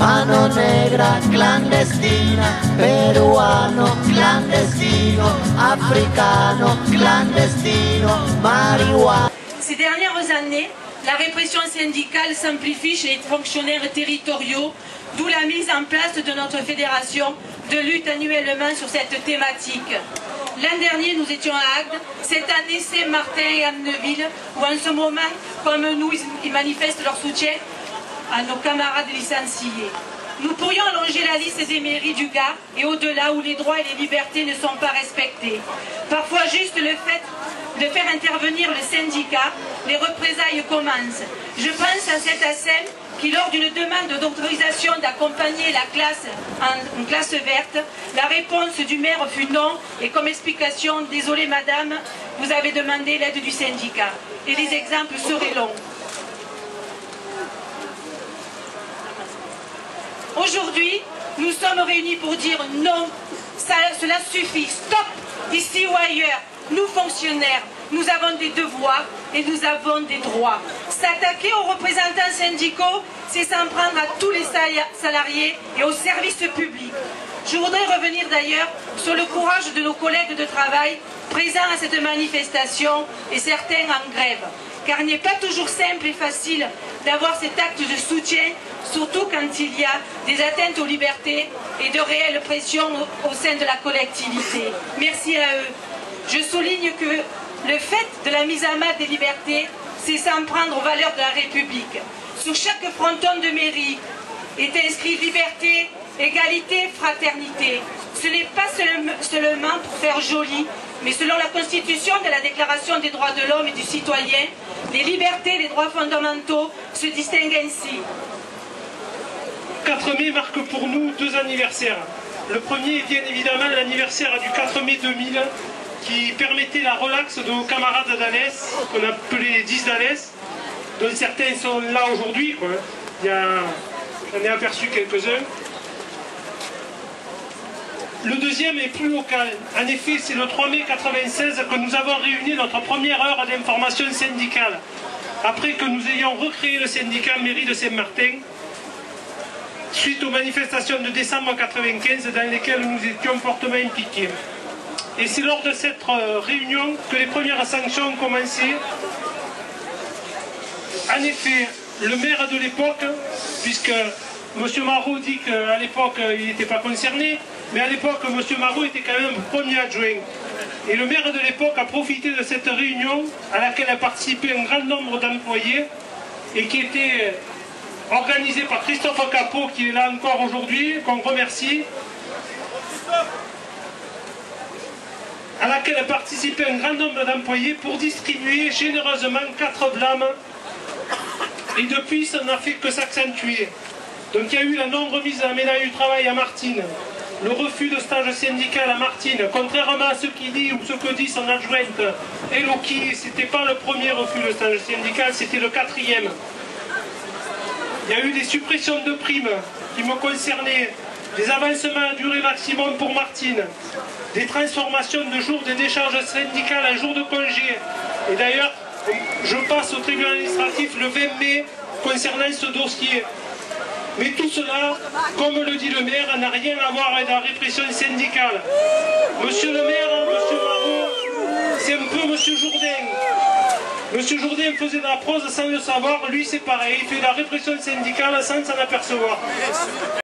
mano negra clandestina, peruano clandestino, africano clandestino, marijuana. Ces dernières années, la répression syndicale s'amplifie chez les fonctionnaires territoriaux, d'où la mise en place de notre fédération de lutte annuellement sur cette thématique. L'an dernier, nous étions à Agde, cette année, Saint-Martin et Amneville, où en ce moment, comme nous, ils manifestent leur soutien à nos camarades licenciés. Nous pourrions allonger la liste des mairies du Gard et au-delà où les droits et les libertés ne sont pas respectés. Parfois juste le fait de faire intervenir le syndicat, les représailles commencent. Je pense à cet ASEM qui, lors d'une demande d'autorisation d'accompagner la classe en classe verte, la réponse du maire fut non et comme explication, désolé madame, vous avez demandé l'aide du syndicat. Et les exemples seraient longs. Aujourd'hui, nous sommes réunis pour dire non, cela suffit, stop, ici ou ailleurs. Nous, fonctionnaires, nous avons des devoirs et nous avons des droits. S'attaquer aux représentants syndicaux, c'est s'en prendre à tous les salariés et aux services publics. Je voudrais revenir d'ailleurs sur le courage de nos collègues de travail présents à cette manifestation et certains en grève. Car il n'est pas toujours simple et facile d'avoir cet acte de soutien, surtout quand il y a des atteintes aux libertés et de réelles pressions au sein de la collectivité. Merci à eux. Je souligne que le fait de la mise à mal des libertés, c'est s'en prendre aux valeurs de la République. Sur chaque fronton de mairie est inscrit liberté, égalité, fraternité. Ce n'est pas seulement pour faire joli, mais selon la Constitution de la Déclaration des droits de l'homme et du citoyen, les libertés et les droits fondamentaux se distinguent ainsi. 4 mai marque pour nous 2 anniversaires. Le premier est bien évidemment l'anniversaire du 4 mai 2000 qui permettait la relaxe de nos camarades d'Alès, qu'on appelait les 10 d'Alès, dont certains sont là aujourd'hui. J'en ai aperçu quelques-uns. Le deuxième est plus local. En effet, c'est le 3 mai 1996 que nous avons réuni notre première heure d'information syndicale, après que nous ayons recréé le syndicat mairie de Saint-Martin, suite aux manifestations de décembre 1995 dans lesquelles nous étions fortement impliqués. Et c'est lors de cette réunion que les premières sanctions ont commencé. En effet, le maire de l'époque, puisque M. Marot dit qu'à l'époque il n'était pas concerné, mais à l'époque M. Marot était quand même premier adjoint. Et le maire de l'époque a profité de cette réunion à laquelle a participé un grand nombre d'employés et qui était organisée par Christophe Capot, qui est là encore aujourd'hui, qu'on remercie, à laquelle a participé un grand nombre d'employés pour distribuer généreusement 4 blâmes. Et depuis, ça n'a fait que s'accentuer. Donc il y a eu la non-remise de la médaille du travail à Martine, le refus de stage syndical à Martine, contrairement à ce qu'il dit ou ce que dit son adjointe Eloki, c'était pas le premier refus de stage syndical, c'était le 4e. Il y a eu des suppressions de primes qui me concernaient, des avancements à durée maximum pour Martine, des transformations de jours de décharge syndicale en jours de congé. Et d'ailleurs, je passe au tribunal administratif le 20 mai concernant ce dossier. Mais tout cela, comme le dit le maire, n'a rien à voir avec la répression syndicale. Monsieur le maire, monsieur Marot, c'est un peu monsieur Jourdain. Monsieur Jourdain faisait de la prose sans le savoir, lui c'est pareil, il fait de la répression syndicale sans s'en apercevoir.